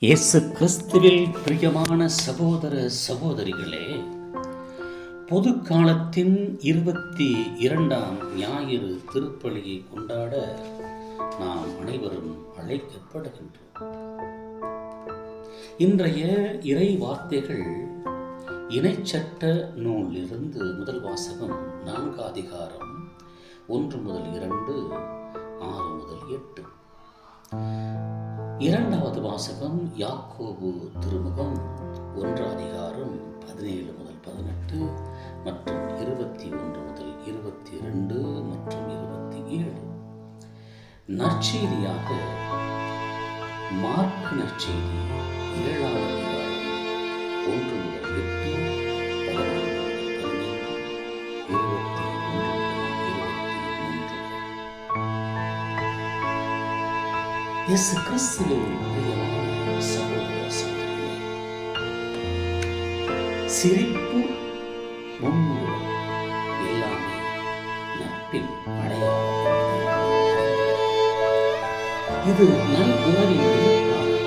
இயேசு கிறிஸ்துவில் பிரியமான சகோதர சகோதரிகளே, பொது காலத்தின் 22ஆம் ஞாயிறு திருப்பலியை கொண்டாட நாம் அனைவரும் அழைக்கப்படுகின்றோம். இன்றைய இறை வார்த்தைகள் இணைச்சட்ட நூலிலிருந்து முதல் வாசகம் 4 அதிகாரம் 1 முதல் 2, 6 முதல் 8. இரண்டாவது வாசகம் யாக்கோபு திருமுகம் 1 அதிகாரம் 17 முதல் 18 மற்றும் 21 முதல் 22 மற்றும் 27. நற்செய்தியாக மார்க்கு நற்செய்தி 7ஆம் அதிகாரம் 1 முதல் 8, 11 முதல் 15, 21 முதல் 23. இயேசு கிறிஸ்துவின் பிரியமான சகோதர சகோதரிகளே, சிரிப்பு முன்னுரை எல்லாமே நட்பின் அடையாளம். இது நல் உறவின் வெளிப்பாடு.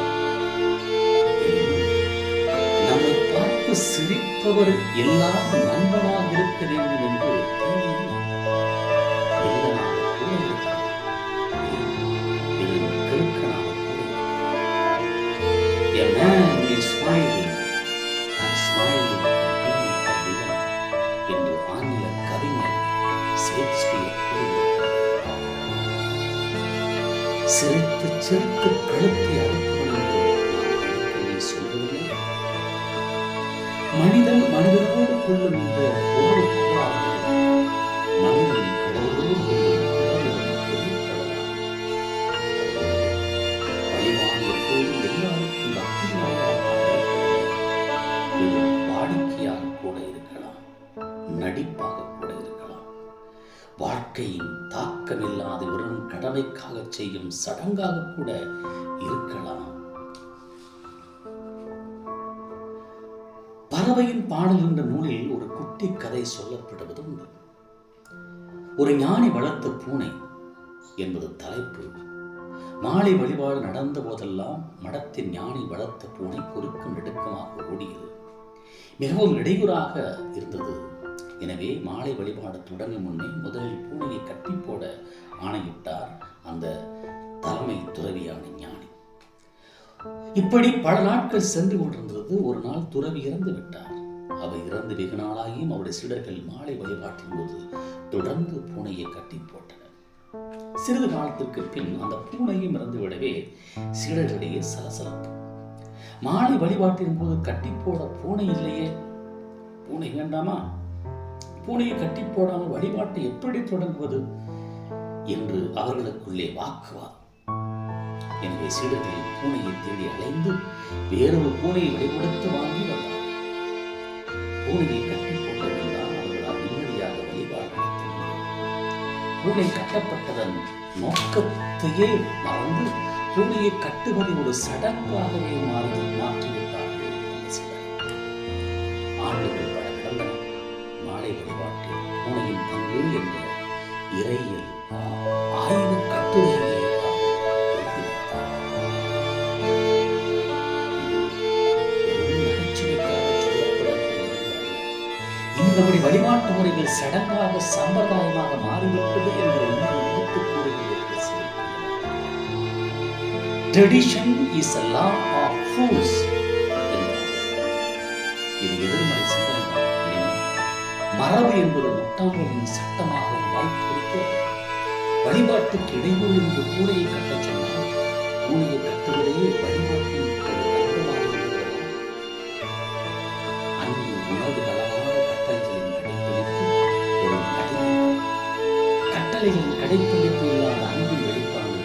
நம்மை பார்த்து சிரிப்பவர் எல்லாம் நண்பனாக இருக்க வேண்டும் என்று என்று ஆங்கில கவிஞர் ஷேக்ஸ்பியர் சிரித்து சிரித்து கழுத்தை அறுப்பது சொல்வதில்லை. மனிதன் மனிதனோடு கொள்ளும் இந்த ஒரு மனிதன் கடவுளோடு கொள்ளும் எல்லாருக்கும் வாடிக்கையாக கூட இருக்கலாம், நடிப்பாக கூட இருக்கலாம், வாழ்க்கையின் தாக்கமில்லாத வெறும் கடமைக்காக செய்யும் சடங்காக கூட இருக்கலாம். பறவையின் பாடல் என்ற நூலில் ஒரு குட்டி கதை சொல்லப்படுவது உண்டு. ஒரு ஞானி வளர்த்த பூனை என்பது தலைப்பு. மாலை வழிபாடு நடந்த போதெல்லாம் மடத்தின் ஞானி வளர்த்த பூனை குறுக்கும் நெடுக்கமாக ஓடியது. மிகவும் இடையூறாக இருந்தது. எனவே மாலை வழிபாடு தொடங்கும் முன்னே முதலில் பூனையை கட்டி போட ஆணையிட்டார் அந்த தலைமை துறவியான ஞானி. இப்படி பல நாட்கள் சென்று கொண்டிருந்தது. ஒரு நாள் துறவி இறந்து விட்டார். அவர் இறந்து வெகு நாளாகியும் அவருடைய சீடர்கள் மாலை வழிபாட்டின் போது தொடர்ந்து பூனையை கட்டி போட்டனர். சிறிது காலத்திற்கு பின் அந்த பூனையும் இறந்து விடவே சீடர்களிடையே சலசலப்பு. மாலை வழிபாட்டின் போது கட்டி போட பூனை இல்லையே, பூனை வேண்டாமா, பூனையை கட்டி போடாமல் வழிபாட்டை எப்படி தொடங்குவது என்று அவர்களுக்குள்ளே வாக்குவாதம். எனவே சீடர்கள் பூனையை தேடி அலைந்து வேறொரு பூனையை வழிபடுத்து வாங்கி வந்தார். பூனையை கட்டி போட வேண்டாம், அவர்களால் நிம்மதியாக வழிபாடு நடத்த முடியும். பூனை கட்டப்பட்டதன் நோக்கத்தையே மறந்து பூனையை கட்டுவதை ஒரு சடங்காகவே மாற்றிவிட்டார்கள். ஆண்டுகள் பல கடந்தன. மாலை வழிபாட்டில் பூனையின் பங்கு என்ற இறையில் ஆய்வு கட்டுரையை நம்முடைய வழிபாட்டு முறைகள் சடங்காக சம்பிரதாயமாக மாறிவிட்டது என்ற Tradition is a law of fools. இது எதிர்மறை சிந்தனை. மரபு என்பது முட்டாள்களின் சட்டமாக வாய்ப்பு. வழிபாட்டுக்கு இடையூறு என்று பூனையை கட்டச் சொன்னால் பூனையை கட்டுவதையே வழிபாட்டின் அங்கமாக இருக்கிறது. அன்பு உணர்வு களமான கட்டளைகளின் கடைப்பிடிப்பு ஒரு அடிமை. கட்டளைகளின் கடைப்பிடிப்பு இல்லாத அன்பின் வெளிப்பாடு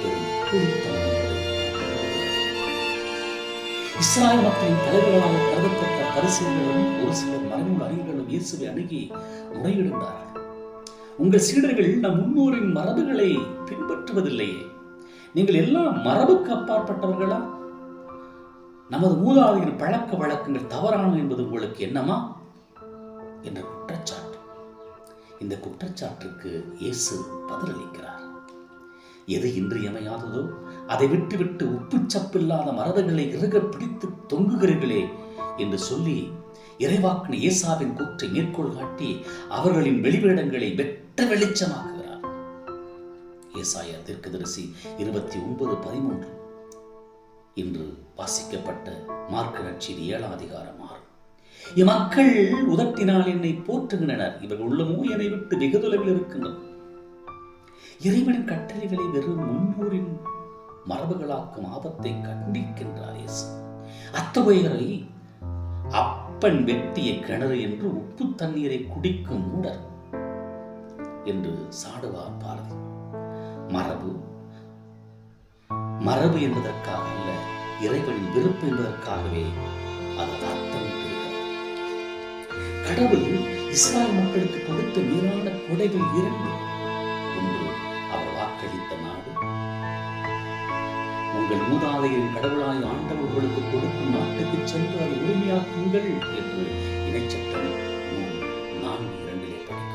பெரும் கூலித்தனம். இஸ்ராயல் மக்களின் தலைவர்களாக கருதப்பட்ட பரிசேயர்களும் ஒரு சிலர் மறைநூல் அறிஞர்களும் இயேசுவை அணுகி முறையிடுகிறார்கள். உங்கள் சீடர்கள் நம் முன்னோரின் மரபுகளை பின்பற்றுவதில்லையே, நீங்கள் எல்லாம் மரபுக்கு அப்பாற்பட்டவர்களா? நமது மூதாதையின் பழக்க வழக்கங்கள் தவறான என்பது உங்களுக்கு என்னமா என்ற குற்றச்சாட்டு. இந்த குற்றச்சாட்டுக்கு இயேசு பதிலளிக்கிறார். எது இன்றியமையாததோ அதை விட்டுவிட்டு உப்புச்சப்பில்லாத மரபுகளை இறுக பிடித்து தொங்குகிறீர்களே என்று சொல்லி இறைவாக்கின ஏசாவின் கூற்றை மேற்கோள் காட்டி அவர்களின் வெளிவேடங்களை வெட்ட வெளிச்சமாக்குகிறார். ஏசாயா தீர்க்கதரிசி 29:13 இன்று வாசிக்கப்பட்ட மார்க்கு நற்செய்தி 7ஆம் அதிகாரம் 6. இம்மக்கள் உதட்டினால் என்னை போற்றுகின்றனர், இவர்கள் உள்ளமோ என்னை விட்டு வெகு தொலைவில் இருக்கின்றனர். இறைவனின் கட்டளைகளை வெறும் முன்னோரின் மரபுகளாக்கும் ஆபத்தை கண்டிக்கின்றார் இயேசு. அத்தகையவரை அப்பன் வெட்டிய கிணறு என்று உப்பு தண்ணீரை குடிக்கும் மூடர் என்று சாடுவார் பாரதி. மரபு என்பதற்காக அல்ல, இறைவனின் விருப்பு என்பதற்காகவே அது அர்த்தம் பெறுகிறது. கடவுள் இஸ்ராயல் மக்களுக்கு கொடுத்த மீதான கொடைகள் 2. ஒன்று, அவர் வாக்களித்த நாடு. உங்கள் மூதாதையரின் கடவுளாய் ஆண்டவர் உங்களுக்கு கொடுக்கும் நாட்டுக்கு சென்று அதை உரிமையாக்குங்கள் என்று இணைச்சட்டம் 4:2 படிக்கிறோம்.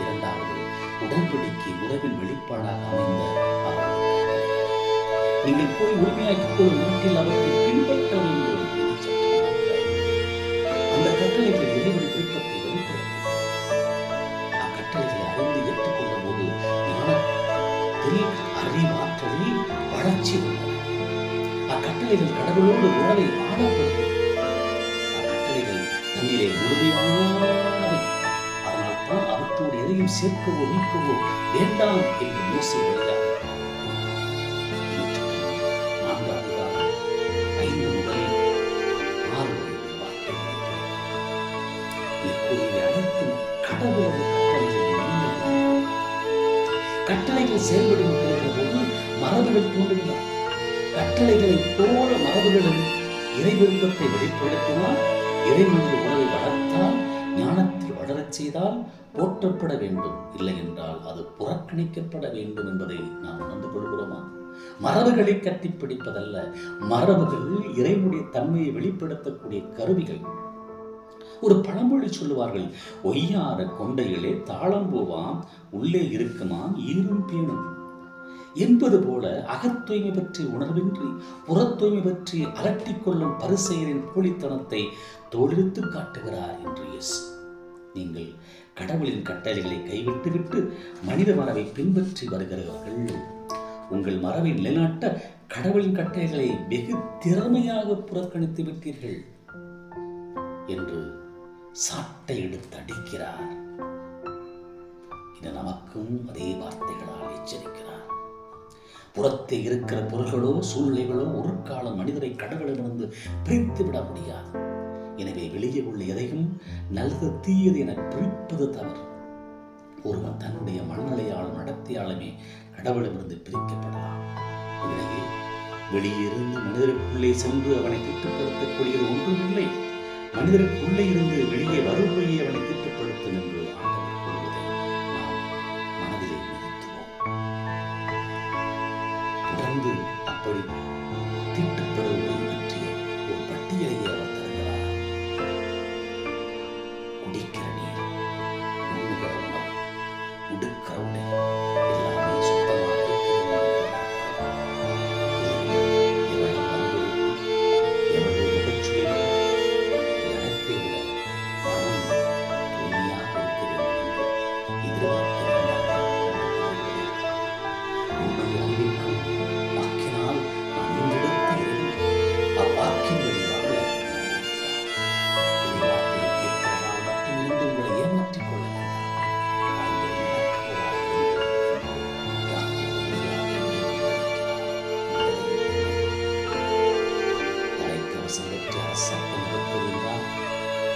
2வது, உடன்படிக்கை உறவின் வெளிப்பாடாக அமைந்த அவரது நீங்கள் போய் உரிமையாக்கிக் கொள்ளும் நாட்டில் அவற்றை பின்பற்ற வேண்டும். அந்த கட்டளைகள் இறைவன் விருப்பத்தை வெளிப்படுத்தி அக்கட்டளைகளை அறிந்து ஏற்றுக்கொண்ட போது ஞானத்தில் அறிவாற்றலில் வளர்ச்சி உள்ளது. அக்கட்டளைகள் கடவுளோடு உறவை ஆழப்படுத்தி அக்கட்டளைகள் தன்னிலே முழுமையானவை. அதனால் தான் அவற்றோடு எதையும் சேர்க்கவோ நீக்கவோ வேண்டாம் என்று மோசே வழியாக 4ஆம் அதிகாரம் 5 முதல் 6 வரை வார்த்தைகள். இப்போது அனைத்தும் கடவுளது கட்டளைகள் செயல்படும் போது மரபுகள் தோன்றுகிறார். கட்டளைகளைப் போல மரபுகளில் இறை விருப்பத்தை வெளிப்படுத்தினால், இறைவனது உறவை வளர்த்தால், ஞானத்தில் வளரச் செய்தால் போற்றப்பட வேண்டும். இல்லை என்றால் அது புறக்கணிக்கப்பட வேண்டும் என்பதை நாம் உணர்ந்து கொள்கிறோமா? மரபுகளை கட்டிப்பிடிப்பதல்ல, மரபுகள் இறைவனுடைய தன்மையை வெளிப்படுத்தக்கூடிய கருவிகள். ஒரு பழமொழி சொல்லுவார்கள், ஒய்யார கொண்டையிலே தாளம் போவாம், உள்ளே இருக்குமாம் ஈரும் பேணும் என்பது போல அகத்தூய்மை பற்றி உணர்வின்றி புறத்தூய்மை பற்றி அலட்டிக் கொள்ளும் பரிசேயரின் போலித்தனத்தை தோலுரித்து காட்டுகிறார் என்று இயேசு. நீங்கள் கடவுளின் கட்டளைகளை கைவிட்டுவிட்டு மனித மரபை பின்பற்றி வருகிறவர்கள். உங்கள் மரபை நிலைநாட்ட கடவுளின் கட்டளைகளை வெகு திறமையாக புறக்கணித்து விட்டீர்கள் என்று சாட்டை எடுத்து அடிக்கிறார். இது நமக்கும் அதே வார்த்தைகளால் எச்சரிக்கிறார். புறத்தே இருக்கிற பொருள்களோ சூழ்நிலைகளோ ஒரு காலம் மனிதரை கடவுளிடமிருந்து பிரித்து விட முடியாது. எனவே வெளியே உள்ள எதையும் நல்லது தீயது என பிரிப்பது தவறு. ஒருவன் தன்னுடைய மனநிலையாலும் நடத்தையாலுமே கடவுளிடமிருந்து பிரிக்கப்படலாம். இதனையே வெளியே இருந்து மனிதருக்குள்ளே சென்று அவனை திட்டப்படுத்தக்கூடியது ஒன்றுமில்லை, மனிதருக்குள்ளே இருந்து வெளியே வருவதையே அவனை திட்டப்படுத்தும் என்று ஆண்டவர் கூறுவதை நாம் மனதிலே நிறுத்துவோம். தொடர்ந்து அப்படி தீட்டப்படுவதை பற்றிய ஒரு பட்டியலையே அவர் தருகிறார். குடிக்கிற நீர், உண்ணுகிற உணவு, உடுக்கிற உடை எல்லாமே சுத்தமாக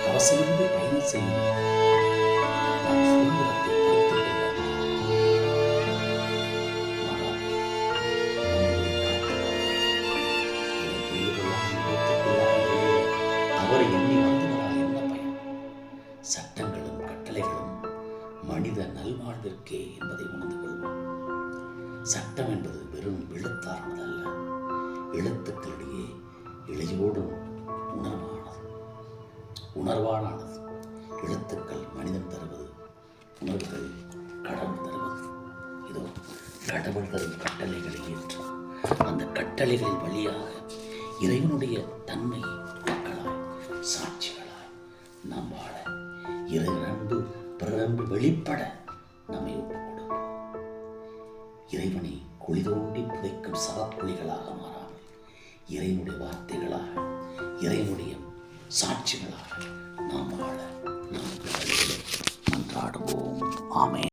அவசியமின்றி பயணம் செய்யும் சுதந்திரத்தை அவரை எண்ணி வந்துவதால் என்ன பயன்? சட்டங்களும் கட்டளைகளும் மனித நல்வாழ்விற்கே என்பதை உணர்ந்து கொள்வோம். சட்டம் என்பது வெறும் எழுத்தானதல்ல, எழுத்துக்களிடையே இழையோடும் உணர்வானது. எழுத்துக்கள் மனிதன் தருவது, உணர்வுகள் கடவுள் தருவது. இதோ கடவுள் தரும் கட்டளைகளை ஏற்று அந்த கட்டளைகளின் வழியாக இறைவனுடைய தன்மையை மக்களாய் சாட்சிகளாய் நாம் வாழ இறை அன்பு பிறரன்பு வெளிப்பட நம்மை ஒப்புக் கொடுப்போம். இறைவனை குழி தோண்டி புதைக்கும் சவக்குழிகளாக மாறாமல் இறைவனுடைய வார்த்தைகளாக இறைவனுடைய சாட்சிகளாக நாம் வாழ